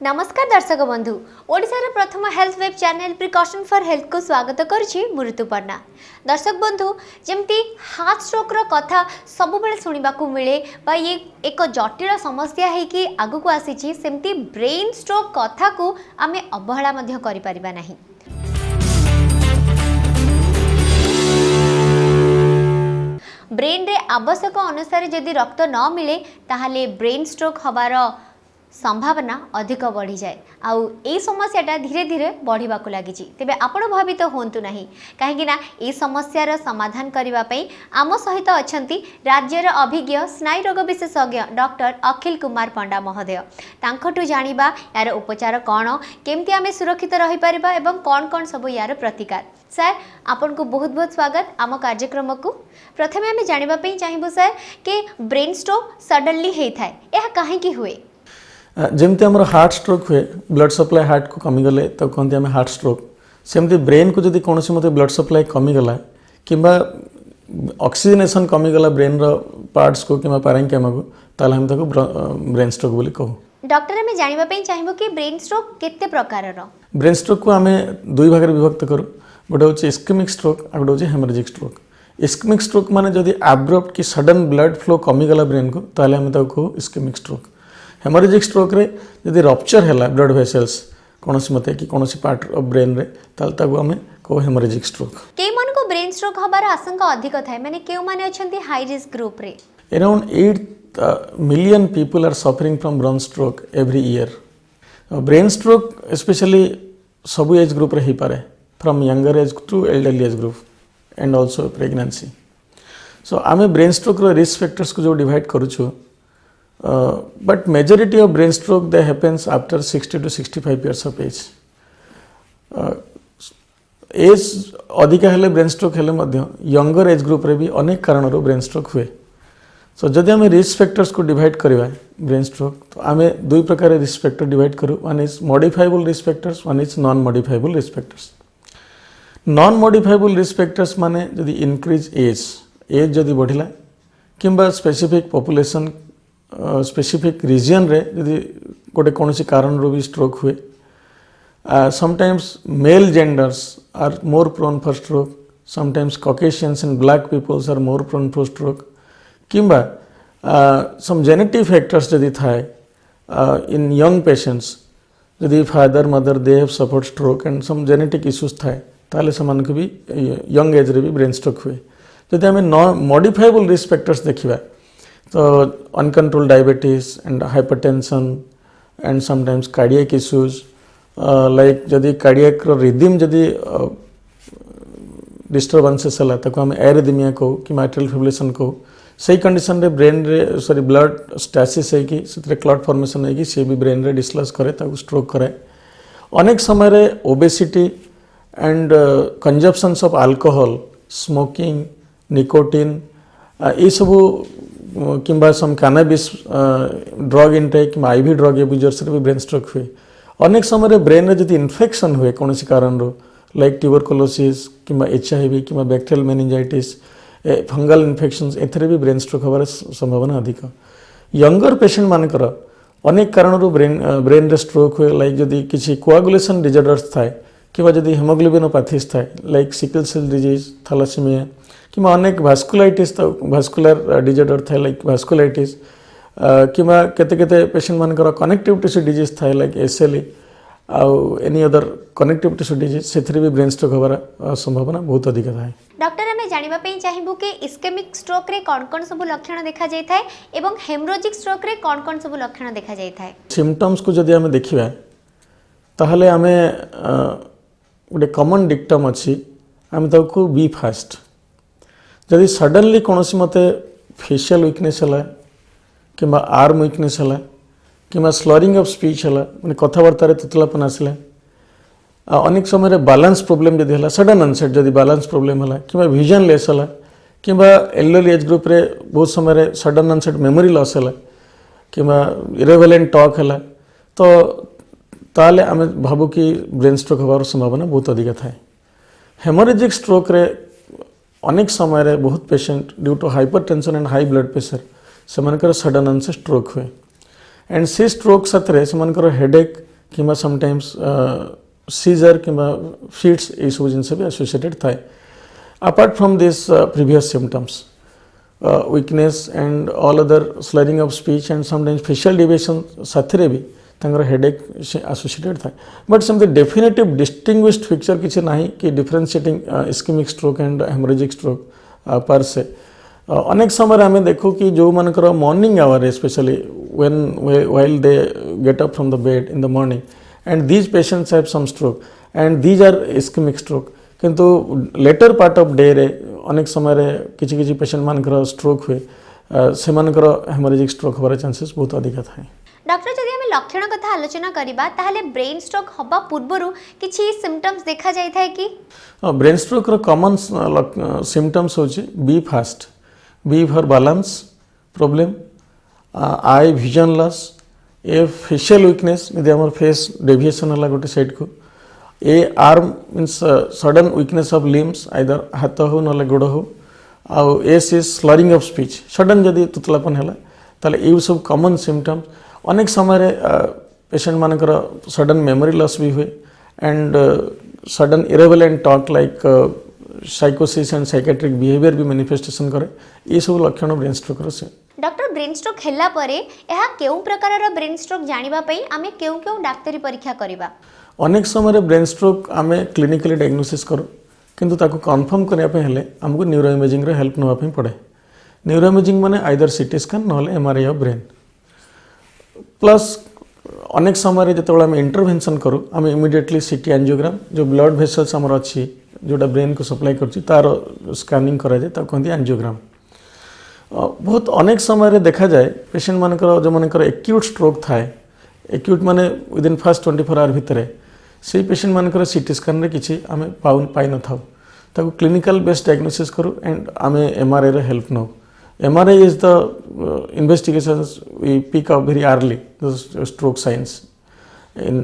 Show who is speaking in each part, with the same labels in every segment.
Speaker 1: नमस्कार दर्शक बंधु ओडिशार प्रथम health web channel precaution for health को स्वागत करुछि मृत्युपर्णा। दर्शक बंधु जमती हार्ट स्ट्रोक रो कथा सब बेले सुनिबा को मिले बा ये एक जटिल समस्या है कि आगु को आसीछि सेमती ब्रेन स्ट्रोक कथा को आमे अवहेला मध्य करि परिबा नाही। ब्रेन रे आवश्यक अनुसार यदि रक्त न मिले ताहले ब्रेन स्ट्रोक हबार संभावना अधिक बढ़ी जाए आउ ए समस्याटा धीरे धीरे बढ़िबा को लागि तेबे आपण भावित होंतु नाही काहेकि ना ए समस्यार समाधान करिबा पई आम सहित अछंती राज्यर अभिज्ञ स्नायु रोग विशेषज्ञ डॉक्टर अखिल कुमार पंडा महोदय। तांखटु जानिबा यार उपचार कौन केमती आमे सुरक्षित रहि परिबा एवं कौन कौन सब यार प्रतिकार। सर आपन को बहुत बहुत स्वागत आम कार्यक्रम को। प्रथमे आमे जानिबा पई चाहिबो सर कि ब्रेन स्ट्रोक सडनली हेइ थाए एहा काहे की हुए।
Speaker 2: जमती आम हार्ट स्ट्रोक हुए ब्लड सप्लाई हार्ट को कमीगले तो कहते आम हार्ट स्ट्रोक सेमती ब्रेन को जब कौन मत ब्लड सप्लाई कमीगला कि ऑक्सीजनेशन कमीगला ब्रेन पार्ट्स को कि पारेंकिमा को ताल हम ताको ब्रेन स्ट्रोक बोली कहू।
Speaker 1: डॉक्टर आमे जानिबा पई चाहिबो कि ब्रेन स्ट्रोक केते प्रकार रो।
Speaker 2: ब्रेन स्ट्रोक को आमे दुई भाग विभक्त करू गोटे होची इस्केमिक स्ट्रोक आ गोटे होची हेमरेजिक स्ट्रोक। इस्केमिक स्ट्रोक माने जदि एब्रप्ट कि सडन ब्लड फ्लो कमीगला ब्रेन को ताले हम ताको कहू इस्केमिक स्ट्रोक। हेमरेजिक स्ट्रोक रे यदि रप्चर है ब्लड वेसल्स कौन मत कि कौन पार्ट ऑफ ब्रेन रे ताल ताको आमे कहू हेमरेजिक स्ट्रोक।
Speaker 1: के मन को ब्रेन स्ट्रोक हबार आशंका अधिक थाए माने केउ माने अछंती हाई रिस्क ग्रुप रे।
Speaker 2: Around 8 million people are suffering from brain stroke every year. Brain stroke especially सब एज ग्रुप रे ही पारे from younger age to elderly age group and also pregnancy. So आमे ब्रेन स्ट्रोक रो risk factors को जो divide करूछु but majority of brain stroke that happens after 60 to 65 years of age. As अधिका हेले brain stroke हेले मध्य younger age group रे भी अनेक कारण रो ब्रेन स्ट्रोक हुए। सो जदि आमे रिस्क फैक्टर्स को डिवाइड करबा ब्रेन स्ट्रोक तो आमे दुई प्रकार रिस्क फैक्टर डिवाइड करू। One is modifiable risk factors, one is non modifiable risk factors. Non modifiable risk factors माने जदि इंक्रीज एज जदि बढ़िला किंबा स्पेसिफिक पॉपुलेशन स्पेसिफिक रीजन रे यदि गोटे कौन कारण रो भी स्ट्रोक हुए। Sometimes male genders are more prone for stroke, sometimes Caucasians and black peoples are more prone for stroke किंबा सम जेनेटिक फैक्टर्स यदि थाए इन यंग पेशेंट्स यदि father mother they have suffered stroke and some genetic issues थाए ताले समान को भी young age रे भी ब्रेन स्ट्रोक हुए। जदि आमे नॉन मॉडिफाइबल रिस्क फैक्टर्स देखिबा तो uncontrolled diabetes and hypertension and sometimes cardiac issues like जदि कार्डियक रिदम जदि डिस्टर्बेंसेस है ताको हम एरिथमिया को कि एट्रियल फिब्रिलेशन को सही कंडीशन रे ब्रेन रे सॉरी ब्लड स्टैसिस है कि से क्लॉट फॉर्मेशन है कि से भी ब्रेन रे डिस्लॉज करे ताको स्ट्रोक करे। अनेक समय रे obesity and consumptions of alcohol, smoking, nicotine ये सब किंबा सम कैनाबिस ड्रग इनटेक कि आईवी ड्रग यूजर्स रे भी ब्रेन स्ट्रोक हुए। अनेक समय ब्रेन रे जदि इन्फेक्शन हुए कौन कारण रो लाइक ट्यूबरकुलोसिस किंबा HIV किंबा बैक्टीरियल मेनिंजाइटिस फंगल इन्फेक्शंस एथरे भी ब्रेन स्ट्रोक हबार संभावना अधिक। यंगर पेशेंट मानकर अनेक कारण रो ब्रेन रे स्ट्रोक हुए लाइक जदि किसी कोआगुलेशन डिजॉर्डर्स थाए किंबा जदि हेमोग्लोबिनोपैथीज थाए like sickle cell disease, thalassemia किंबा अनेक भास्कुलाइटिस भास्कुलर डिजॉर्डर थाए लाइक भास्कुलाइटिस किंबा केते केते पेशेंट मानकर कनेक्टिव टिश्यू डिजीज थाए लाइक SLE आउ any other connective tissue disease सेथरे भी ब्रेन स्ट्रोक हबार संभावना बहुत अधिक थाए।
Speaker 1: डॉक्टर हमें जानिबा पई चाहिबो कि इस्केमिक स्ट्रोक रे कोन सब लक्षण देखा जाय थाए एवं हेमरेजिक स्ट्रोक रे कोन सब लक्षण देखा जाय थाए।
Speaker 2: सिम्पटम्स को जदि हमें देखिबा ताहले हमें गोटे कॉमन डिक्टम अछि हम ताको बी फास्ट। जदि सडनली कौन मत फेशियल वीकनेस है कि आर्म वीकनेस है कि स्लरिंग ऑफ स्पीच है मैंने कथबार्तार तुतलापन आसला अनेक समय बैलेंस प्रोब्लेम जदि है सडन अनसेट जदि बैलेंस प्रोब्लेम है कि विजन लेस है कि एल्डरली एज ग्रुप रे बहुत समय सडन अनसेट मेमोरी लॉस है कि इरेवेलेंट टॉक है तो ताले आम भावु कि ब्रेन स्ट्रोक हबार संभावना बहुत अधिक थाए। हेमोरेजिक स्ट्रोक रे अनेक समय रे बहुत patient due to hypertension and high blood pressure से सडन अनसेट स्ट्रोक हुए एंड से स्ट्रोक साथ हेडेक कि समटाइम्स सीजर कि फिट्स ये सब जिन भी एसोसिएटेड थाए apart from this previous symptoms weakness and all other slurring of speech and sometimes facial deviation साथी भी तांकर हेडेक एसोसिएटेड थाए बट सेमती डेफिनेटिव डिस्टिंग्विश्ड पिक्चर किसी ना कि differentiating ischemic stroke and hemorrhagic stroke पर से अनेक समय आम देखू कि जो मानकर morning hour specially when while they get up from the bed in the morning and these patients have some stroke and these are ischemic stroke किंतु लेटर पार्ट ऑफ डे रे अनेक समय किसी किसी पेशेंट मानकर स्ट्रोक हुए से haemorrhagic stroke होबार चांसेस बहुत अधिक थाए।
Speaker 1: डॉक्टर जदि आम लक्षण कथा आलोचना करबा ताहले ब्रेन स्ट्रोक हबा पूर्वरु किछि सिम्पटम्स देखा जाय थाए कि
Speaker 2: ब्रेन स्ट्रोक रो कॉमन सिम्पटम्स होची B fast B for balance problem eye vision loss E facial weakness यदि हमर फेस डेविएशन हला गोटे साइड को A arm means sudden weakness of limbs either हाथ हो ना गोड़ हो आउ S is slurring of speech sudden जदि तुतलापन है ताले ये सब कॉमन सिम्पटम्स अनेक समय पेशेंट मानकर सडन मेमोरी लॉस भी हुए and sudden irrelevant talk like साइकोसिस एंड साइकेट्रिक बिहेवियर भी मैनिफेस्टेशन करे ये सब लक्षण ब्रेन स्ट्रोक रो से।
Speaker 1: डॉक्टर ब्रेन स्ट्रोक हैला परे एहा केउ प्रकार रो ब्रेन स्ट्रोक जानिबा पई आमे केउ केउ डाक्टरी परीक्षा करिबा
Speaker 2: अनेक समय ब्रेन स्ट्रोक आम क्लिनिकली डायग्नोसिस करूँ किंतु ताको कन्फर्म करने हेले हमको न्यूरो इमेजिंग रे हेल्प नवाई पड़े। न्यूरो इमेजिंग माने आइदर सीटी स्कैन ना एमआरआई ऑफ ब्रेन प्लस अनेक समय जो आम इंटरवेंशन करूँ आम इमिडिएटली सीटी एंजियोग्राम जो ब्लड वेसल्स आमर अच्छी जोटा ब्रेन को सप्लाई कर तार स्कैनिंग कराए कहते एंजियोग्राम। बहुत अनेक समय देखा जाए पेशेंट मानकर जो मानकर एक्यूट स्ट्रोक थाए एक्यूट माने विदिन फास्ट 24 आवर भितर से पेशेंट मानकर सीटी स्कैन रे किछि आमे पाई न थाउ ताको क्लिनिकल बेस्ड डायग्नोसिस करूँ एंड आमे एमआरआई रे हेल्प नौ। MRI is the investigations we pick up very early the stroke signs in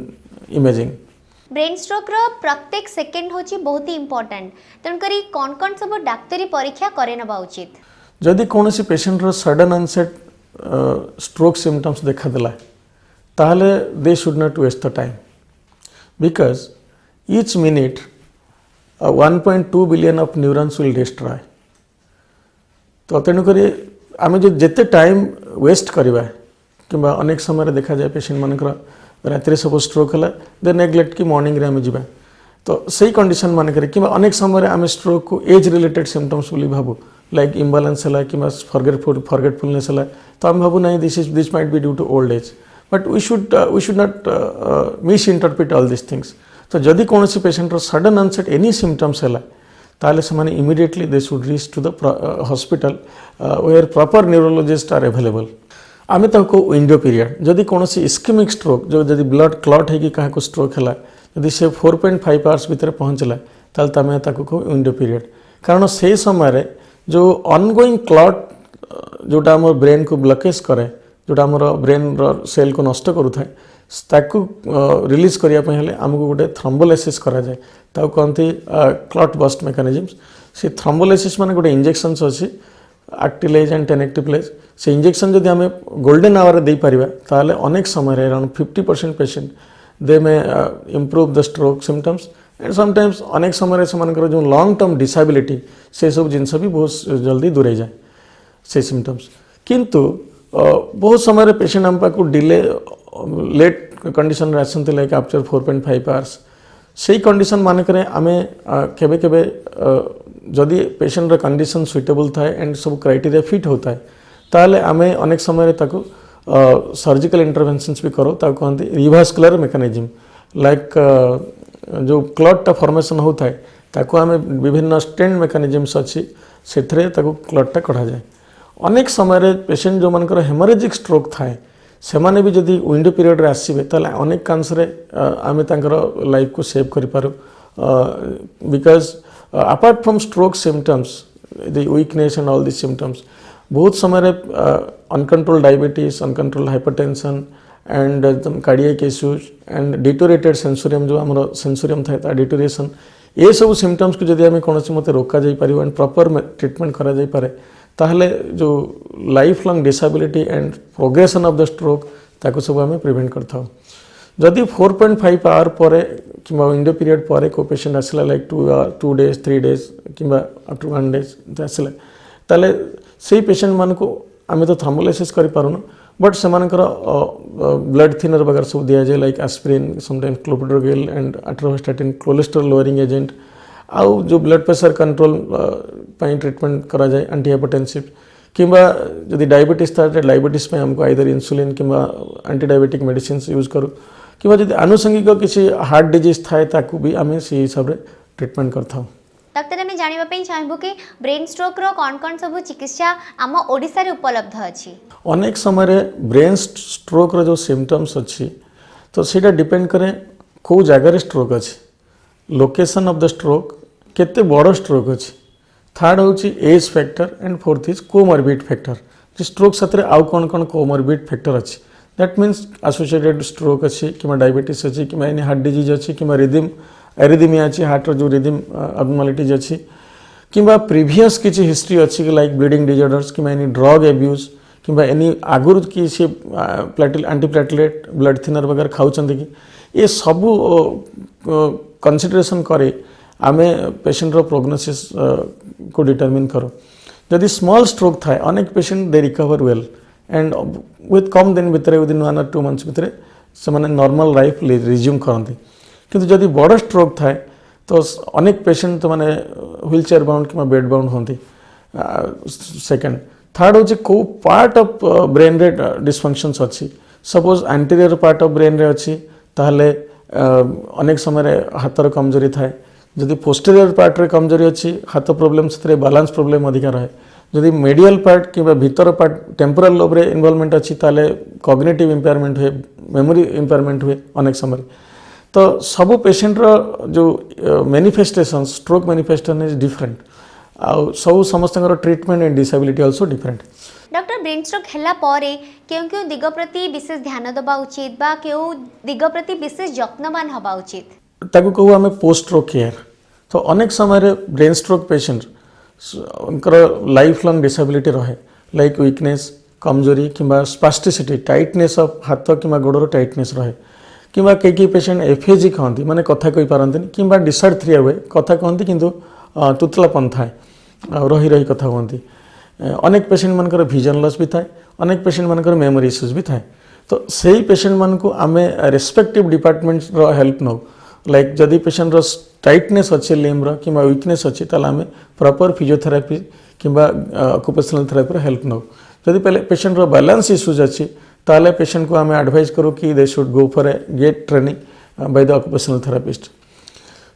Speaker 2: imaging.
Speaker 1: Brain stroke रो प्रत्येक सेकंड होची बहुत ही इंपोर्टेंट तनकरी कोन सब डाक्टरी परीक्षा करे नबा उचित
Speaker 2: जदि कोनोसी पेशेंट रो सडन अनसेट स्ट्रोक सिम्पटम्स देखा देला ताहले they should not waste the time because each minute 1.2 billion of neurons will destroy. तो तेणुक आम जो जिते टाइम वेस्ट करवा कि अनेक समय देखा जाए पेशेंट मानकर राति सब स्ट्रोक है दे नेग्लेक्ट कि मॉर्निंग रे आम जा तो सही कंडीशन मानक कि अनेक समय आम स्ट्रोक को एज रिलेटेड सिम्पटम्स बोली भावु लाइक इम्बालांस है कि फॉरगेटफुलनेस है तो आम भावु ना this might be due to old age but we should not misinterpret all this things. तो जदि कौन patient sudden onset any symptoms है ताले से माने immediately they should reach to the hospital where proper neurologist are available. आम ताको window period जदि कौन इस्केमिक स्ट्रोक जो जदि ब्लड क्लॉट है कि क्या स्ट्रोक है जदि से 4.5 आवर्स भितर पहुँचला ताल आम ताको विंडो पीरियड कारण से समय जो ऑनगोइंग क्लॉट जोटा आम ब्रेन को ब्लकेज करे जोटा आम ब्रेन सेल को नष्ट करूए ताकू रिलीज करने आमको गोटे थ्रोम्बोलाइसिस करा जाए ताको कहते क्लॉट बस्ट मेकानिजम्स। से थ्रोम्बोलाइसिस माने गोटे इंजेक्शन्स अच्छी एक्टिलेज एंड टेनेक्टिप्लेज से इंजेक्शन जदि आम गोल्डन आवर दे पारिबा ताले अनेक समय अराउंड 50% पेशेंट दे में improve the stroke symptoms and sometimes अनेक समय से जो लॉन्ग टर्म डिसेबिलिटी से सब जिनस भी बहुत जल्दी दूरे जाए से सिम्पटम्स किंतु बहुत समय पेशेंट आम पाक डिले लेट कंडीशन आसते लाइक आफ्टर 4.5 आवर्स से कंडीशन मानक आम केबे केबे जदि पेशेंट रो कंडीशन सुइटेबल थाए एंड सब क्राइटेरिया फिट होता है ताले आम अनेक समय ताको सर्जिकल इंटरवेंशंस भी करो ताको कहते रिवास्कुलर मेकानिज्म लाइक जो क्लॉट फॉर्मेशन होता है ताको आम विभिन्न स्टेंट मेकानिज्म्स अच्छी से क्लॉट कढ़ा जाए। अनेक समय पेशेंट जो मानकर हेमोरेजिक स्ट्रोक थाए से माने भी जदि विंडो पीरियड रे आसीबे ताले अनेक कांसरे आमे तांकर लाइफ को सेव करि पारू because apart from stroke symptoms the weakness and all this symptoms बहुत समय uncontrol diabetes uncontrol hypertension and cardiac issues and deteriorated sensorium जो आम सेंसोरियम था डिटोरेशन ये सब सिम्पटम्स को जदि आम कौन मत रोक जाई पारिबो एंड प्रॉपर ट्रीटमेंट करा जाई पारे ताहले जो life long disability and progression of the stroke ताको सब आम प्रिवेंट करथाउ। जदि 4.5 आवर पर कि विंडो पीरियड पर को पेशेंट आसला लाइक 2 days 3 days कि अप टू 1 day आसला ताले से पेशेंट मान को आम तो थर्मोलाइसिस कर पारुन बट से ब्लड थिनर वगैरह सब दिया जाए like aspirin sometimes clopidogrel and atorvastatin cholesterol lowering agent आउ जो ब्लड प्रेशर कंट्रोल ट्रीटमेंट करा जाए एंटी हाइपरटेंसिव किंबा जदि डायबिटीज था डायबिटीज पे हमको आइदर इंसुलिन किंबा एंटी डायबिटिक मेडिसिन यूज करूँ किंबा जदि आनुषंगिक किसी हार्ट डिजीज थाए ताकू भी आम से हिसाब से ट्रीटमेंट करता।
Speaker 1: डॉक्टर आम जानवाई चाहबू कि ब्रेन स्ट्रोक रो कौन कौन सब चिकित्सा आम ओडिशा रे उपलब्ध अछि।
Speaker 2: अनेक समय ब्रेन स्ट्रोक रो जो सिम्पटम्स अच्छी तो सीटा डिपेंड करे कौ जगार स्ट्रोक अच्छी लोकेशन ऑफ द स्ट्रोक केते बड़ स्ट्रोक अच्छी थर्ड हूँ age factor and fourth is comorbid factor stroke साथ आउ कौन कौन कोमॉर्बिड फैक्टर अच्छी दैट मीन्स एसोसिएटेड स्ट्रोक अच्छी कि डायबिटीज अच्छी कि एनी हार्ट डिजीज अच्छी कि रिदम एरिदमिया अच्छी हार्ट जो रिदम अबनॉर्मलिटीज अच्छी कि प्रीवियस किसी हिस्ट्री अच्छी कि लाइक ब्लीडिंग डिजॉर्डर्स कि एनी ड्रग एब्यूज कि एनी आगुरी किसी एंटी प्लेटलेट ब्लड थिनर वगैरह खाऊँ कि ये सबू कंसिडरेशन करे आमे पेशेंट रो प्रोग्नोसिस को डिटरमिन करो जदि स्मॉल स्ट्रोक थाए अनेक patient they recover well and with कम दिन भितर विदिन 1 or 2 months भितर से नॉर्मल लाइफ रिज्यूम करते किंतु जदि बड़ स्ट्रोक थाए तो अनेक पेशेंट तो माने व्हील चेयर बाउंड कि बेड बाउंड होती सेकेंड थर्ड हूँ कौ पार्ट ऑफ ब्रेन रे डिसफंक्शंस अच्छी suppose anterior part of brain रे अच्छी ताहले अनेक समय हाथर कमजोरी थाए जदि पोस्टीरियर पार्ट रे कमजोरी अच्छी हाथ प्रोब्लेम से बालांस प्रोब्लेम अधिक रहे जदि मेडियल पार्ट कि भीतर पार्ट टेम्पोरल लोब रे इन्वॉल्वमेंट अच्छी ताले कॉग्निटिव इम्पेयरमेंट हुए मेमोरी इम्पेयरमेंट हुए अनेक समय तो सबू पेशेंट रो जो manifestation stroke manifestation is different आउ सब समस्त treatment and disability also different.
Speaker 1: Doctor brain stroke हैला परे क्यों क्यों दिग प्रति विशेष ध्यान देबा उचित बा क्यों दिग प्रति विशेष जत्नवान हबा उचित
Speaker 2: ताकू कहू आम पोस्ट स्ट्रोक केयर तो अनेक समय ब्रेन स्ट्रोक पेशेंट उनकर लाइफ लॉन्ग डिसेबिलिटी रहे लाइक वीकनेस कमजोरी किंबा स्पास्टिसिटी टाइटनेस ऑफ हाथ कि गोड़र टाइटनेस रहे किंबा कई पेशेंट एफएजी कहती माने कथा कही पारती किंबा डिसआर्थरिया हुए कथा कहती किंतु तुतलापन थाए रही रही कथा कहती अनेक पेशेंट मानकर विजन लॉस भी थाए अनेक पेशेंट मानकर मेमोरी इश्यूज भी थाए तो सही पेशेंट मान को आम रेस्पेक्टिव डिपार्टमेंट रो हेल्प नौ लाइक जदि पेशेंट रो टाइटनेस अच्छे लिम्ब कि वीकनेस अच्छी ताला आम प्रॉपर फिजियोथेरापी किंबा ऑक्युपेशनल थेरापी हेल्प नौ जदि पहले पेशेंट रो बैलेंस इश्यूज अच्छी ताले पेशेंट को आम एडवाइज करूँ कि they should go for a gait training by the occupational therapist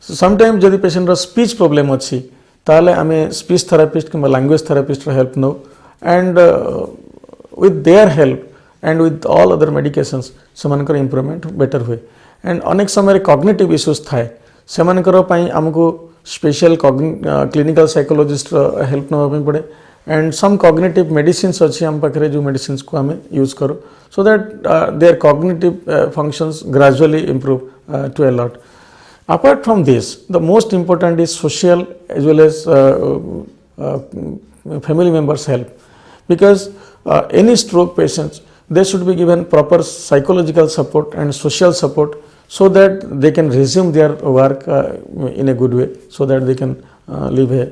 Speaker 2: sometime जदि पेशेंट रो स्पीच प्रॉब्लम अच्छी ताले आम स्पीच थेरापिस्ट किंबा लैंग्वेज थेरापिस्ट हेल्प नौ and with their help and with all other medications से इम्प्रूवमेंट बेटर हुए and अनेक समय कॉग्निटिव इश्यूज थाए से आमको स्पेशल क्लिनिकल साइकोलॉजिस्ट हेल्प नवा पड़े एंड सम कॉग्निटिव मेडिसिन्स अच्छी आम पाखे जो मेडिसिन्स को आम यूज करूँ so that their cognitive functions gradually improve to a lot apart from this the most important is social as well as family members help because any stroke patients they should be given proper psychological support and social support so that they can resume their work in a good way so that they can live a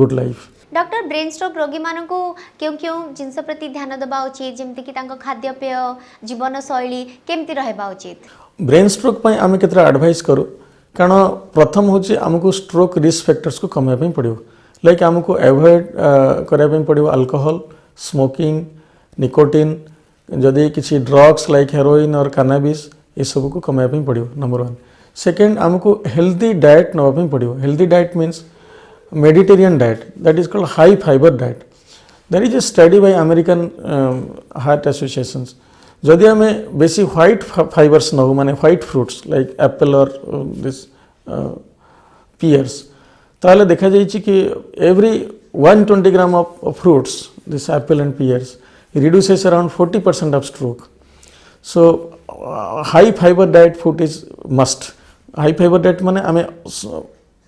Speaker 2: good life.
Speaker 1: Doctor brain stroke रोगी मान को क्यों क्यों जिनस प्रति ध्यान देबा उचित जेमति कि तांको खाद्य पेय जीवन शैली केमति रहबा उचित
Speaker 2: ब्रेन स्ट्रोक पई आमे केतरा एडवाइस करू कारण प्रथम होची हमको स्ट्रोक रिस्क फैक्टर्स को कमाय पई पड़ियो लाइक आमको एवॉइड कराया पड़ो अल्कोहल स्मोकिंग निकोटिन जदि किसी ड्रग्स लाइक हेरोइन और कैनाबिस ये सब को कमाया पड़ो नंबर 1 सेकेंड आमको हेल्दी डाइट नापी पड़ो healthy diet means Mediterranean diet that is called high fibre diet that is a study by American heart associations जदि आम बेसी व्हाइट फाइबर्स नौ माने व्हाइट फ्रूट्स लाइक एप्पल और दिस पीयर्स ताले देखा जाइए कि every 120 gram of fruits this apple and pears reduces around 40% of stroke so high fibre diet food is must high fibre diet माने आम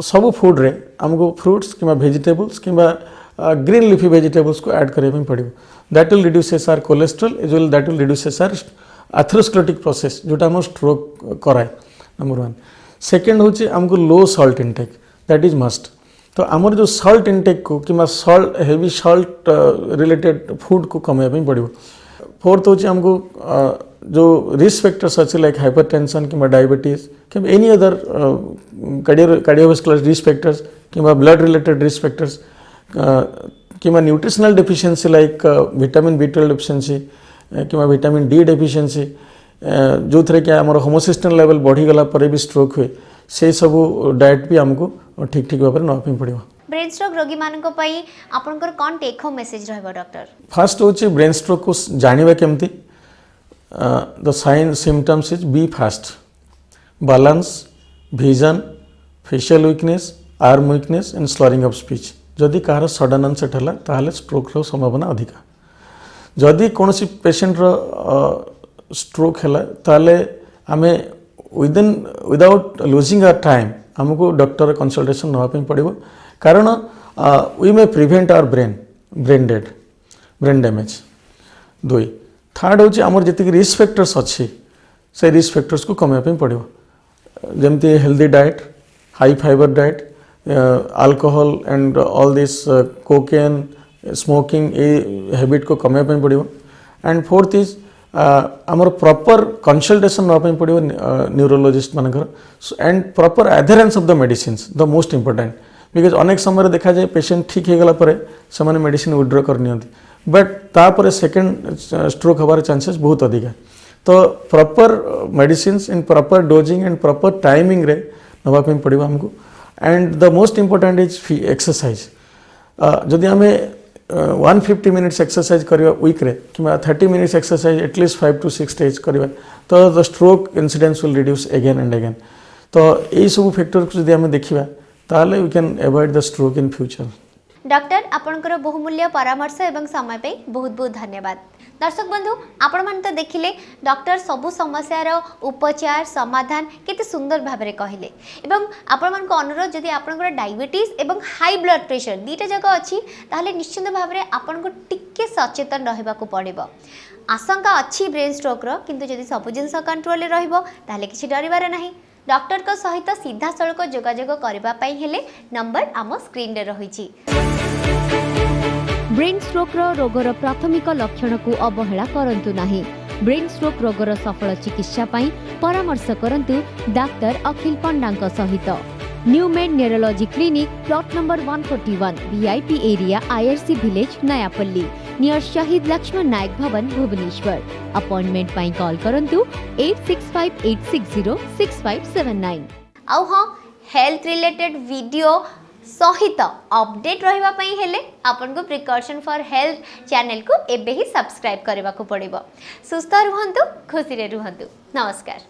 Speaker 2: सब फूड रे आमको फ्रूट्स कि वेजिटेबल्स कि ग्रीन लिफी वेजिटेबल्स को ऐड करने पड़ो that will reduces our cholesterol as well that will reduces our atherosclerotic process जोटा हम स्ट्रोक कराए नंबर 1 सेकेंड हूँ आमको low salt intake that is must तो आमर जो सॉल्ट इनटेक को कि salt heavy salt related food को कमाई पड़ो फोर्थ हूँ आमको जो रिस्क फैक्टर्स अच्छे लाइक हाइपरटेंशन कि डायबिटीज कि any other cardiovascular risk factors कि ब्लड रिलेटेड रिस्क फैक्टर्स कि nutritional deficiency like vitamin B12 deficiency कि विटामिन D डेफिशिएंसी जो थे कि आम होमोसिस्टेन लेवल बढ़ीगला भी स्ट्रोक हुए से सब डाएट भी आमको ठीक ठीक भाव में नापी पड़ो
Speaker 1: ब्रेन स्ट्रोक रोगी मानक पई आपनकर कोन टेक होम मेसेज रहबो डॉक्टर
Speaker 2: फास्ट हूँ ब्रेन स्ट्रोक को जानिबा केमती the sign symptoms is be fast balance vision facial weakness arm weakness and slurring of speech जदि कहार सडन अनसेट है ताहले स्ट्रोक रो संभावना अधिका जदि कौन पेशेंट रो स्ट्रोक है ताहले आमे विदाउट लूजिंग आवर टाइम आमको डॉक्टर कंसल्टेशन नापी पड़ो कारण we may prevent our brain dead brain damage 2 third हूँ आमर जी रिस्क फैक्टर्स अच्छी से रिस्क फैक्टर्स को कमाई पड़ो जमती healthy diet high fibre diet alcohol and all this cocaine smoking a habit को कमाई पड़ो एंड फोर्थ इज आमर प्रॉपर कंसल्टेशन नापी पड़ो न्यूरोलॉजिस्ट मानकर and proper adherence of the medicines the most important because अनेक समय देखा जाए पेशेंट ठीक हो गला से मेडिसिन विड्रॉ करनी बट तापर सेकेंड स्ट्रोक हबार चांसेस बहुत अधिक है तो proper medicines in proper dosing and proper timing रे नापी पड़ो आमको and the most important is exercise जदि आम 150 मिनिट्स एक्सरसाइज करवा वीक रे कि 30 minutes exercise at least 5 to 6 days करवा तो the stroke incidence will reduce again and again तो यही सब फैक्टर को जब आम देखा ताहले we can avoid the stroke in future
Speaker 1: doctor आपनकर बहुमूल्य परामर्श एवं समय पे बहुत बहुत धन्यवाद दर्शक बंधु आपण मान तो देखिले डॉक्टर सबु समस्यार उपचार समाधान केते सुंदर भाव में कहले एवं आपण मान को अनुरोध जदि आपनकर डायबिटीज एवं हाई ब्लड प्रेशर दीटा जगह अच्छी ताहले निश्चित भाव में आपण को टिके सचेतन रहबा को पड़िबो आशंका अच्छी ब्रेन स्ट्रोक रो किंतु जदि सब जिनस कंट्रोल रहइबो ताहले किछि डरिबार नाही डॉक्टर को सहित सीधा सड़क जोगाजोग करबा पई हेले नंबर आम स्क्रीन रे रहिछि ब्रेन स्ट्रोक रोगर प्राथमिक लक्षण को अवहेला करंतु नाही ब्रेन स्ट्रोक रोगर सफल चिकित्सा पाई परामर्श करंतु डॉक्टर अखिल पंडा सहित new made neurology clinic plot number 141 VIP area IRC village Nayapalli near शहीद लक्ष्मण नायक भवन भुवनेश्वर अपॉइंटमेंट पाई कॉल करंतु 8658606579 आउ हां हेल्थ रिलेटेड वीडियो सहित अपडेट रहिबा पई हेले आपन को प्रिकॉशन फॉर हेल्थ चैनल को एबे ही सब्सक्राइब करबा को पड़िबो सुस्थ रहंतु खुशी रे रहंतु नमस्कार।